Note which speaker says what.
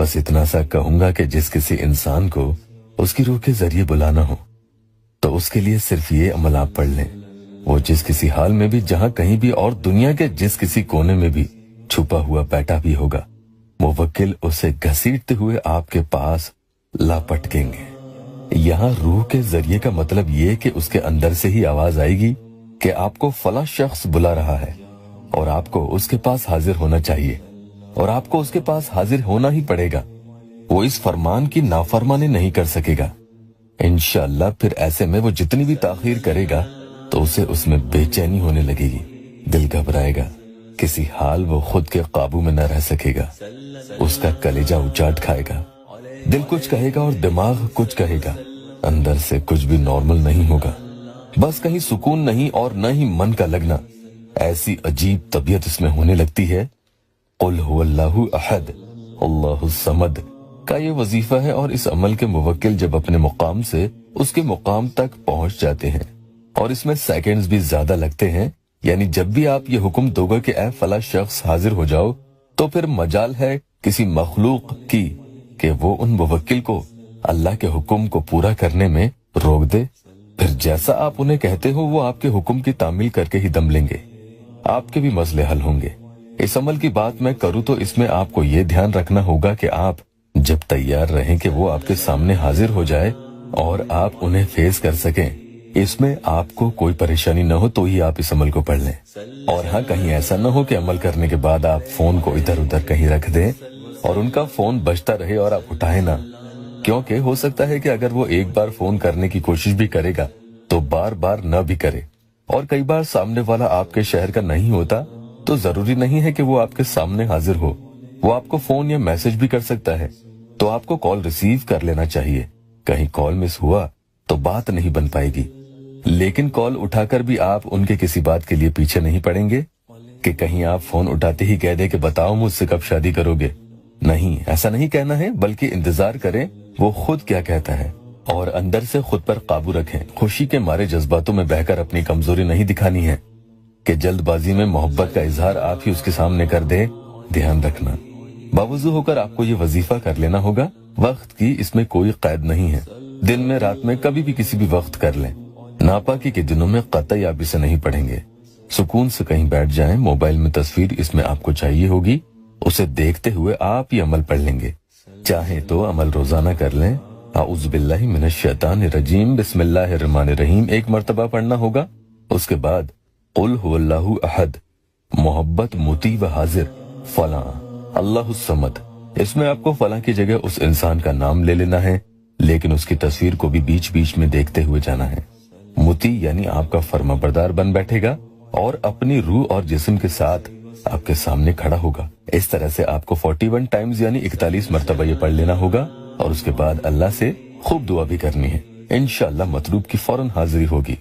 Speaker 1: बस इतना सा कहूंगा कि जिस किसी इंसान को उसकी रूह के जरिए बुलाना हो तो उसके लिए सिर्फ ये अमल आप पढ़ लें। वो जिस किसी हाल में भी, जहां कहीं भी और दुनिया के जिस किसी कोने में भी छुपा हुआ बैठा भी होगा, मुवक्किल उसे घसीटते हुए आपके पास ला पटकेंगे। यहाँ रूह के जरिए का मतलब ये कि उसके अंदर से ही आवाज आएगी कि आपको फला शख्स बुला रहा है और आपको उसके पास हाजिर होना चाहिए और आपको उसके पास हाजिर होना ही पड़ेगा। वो इस फरमान की नाफरमानी नहीं कर सकेगा। इंशाअल्लाह फिर ऐसे में वो जितनी भी ताखीर करेगा तो उसे उसमें बेचैनी होने लगेगी, दिल घबराएगा, किसी हाल वो खुद के काबू में न रह सकेगा, उसका कलेजा उचाट खाएगा, दिल कुछ कहेगा और दिमाग कुछ कहेगा, अंदर से कुछ भी नॉर्मल नहीं होगा, बस कहीं सुकून नहीं और न ही मन का लगना। ऐसी अजीब तबीयत इसमें होने लगती है। कुल हुवल्लाहु अहद अल्लाहु समद का ये वजीफा है और इस अमल के मुवक्किल जब अपने मुकाम से उसके मुकाम तक पहुंच जाते हैं और इसमें सेकंड्स भी ज्यादा लगते हैं, यानी जब भी आप ये हुक्म दोगे कि ऐ फला शख्स हाजिर हो जाओ, तो फिर मजाल है किसी मखलूक की कि वो उन मुवक्किल को अल्लाह के हुक्म को पूरा करने में रोक दे। फिर जैसा आप उन्हें कहते हो वो आपके हुक्म की तामील करके ही दम लेंगे, आपके भी मसले हल होंगे। इस अमल की बात मैं करूं तो इसमें आपको ये ध्यान रखना होगा कि आप जब तैयार रहें कि वो आपके सामने हाजिर हो जाए और आप उन्हें फेस कर सकें। इसमें आपको कोई परेशानी न हो तो ही आप इस अमल को पढ़ लें। और हाँ, कहीं ऐसा न हो कि अमल करने के बाद आप फोन को इधर उधर कहीं रख दें और उनका फोन बजता रहे और आप उठाए ना, क्योंकि हो सकता है कि अगर वो एक बार फोन करने की कोशिश भी करेगा तो बार बार न भी करे। और कई बार सामने वाला आपके शहर का नहीं होता तो जरूरी नहीं है कि वो आपके सामने हाजिर हो, वो आपको फोन या मैसेज भी कर सकता है, तो आपको कॉल रिसीव कर लेना चाहिए। कहीं कॉल मिस हुआ तो बात नहीं बन पाएगी। लेकिन कॉल उठाकर भी आप उनके किसी बात के लिए पीछे नहीं पड़ेंगे कि कहीं आप फोन उठाते ही कह दे कि बताओ मुझसे कब शादी करोगे। नहीं, ऐसा नहीं कहना है, बल्कि इंतजार करें वो खुद क्या कहता है और अंदर से खुद पर काबू रखें। खुशी के मारे जज्बातों में बहकर अपनी कमजोरी नहीं दिखानी है कि जल्दबाजी में मोहब्बत का इजहार आप ही उसके सामने कर दे। ध्यान रखना, बावजू होकर आपको ये वजीफा कर लेना होगा। वक्त की इसमें कोई कैद नहीं है, दिन में रात में कभी भी किसी भी वक्त कर लें। नापाकी के दिनों में कतई आप इसे नहीं पढ़ेंगे। सुकून से कहीं बैठ जाएं, मोबाइल में तस्वीर इसमें आपको चाहिए होगी, उसे देखते हुए आप ये अमल पढ़ लेंगे। चाहे तो अमल रोजाना कर लें। आऊज़ु बिल्लाहि मिनश शैतानिर रजीम बिस्मिल्लाहिर रहमानिर रहीम एक मर्तबा पढ़ना होगा। उसके बाद कुल हुवल्लाहु अहद मोहब्बत मुती व हाजिर फला अल्लाहु समद। इसमें आपको फला की जगह उस इंसान का नाम ले लेना है, लेकिन उसकी तस्वीर को भी बीच बीच में देखते हुए जाना है। मुती यानी आपका फर्माबरदार बन बैठेगा और अपनी रूह और जिस्म के साथ आपके सामने खड़ा होगा। इस तरह से आपको 41 टाइम्स यानी 41 मर्तबा ये पढ़ लेना होगा और उसके बाद अल्लाह से खूब दुआ भी करनी है। इंशाअल्लाह मतलूब की फौरन हाजिरी होगी।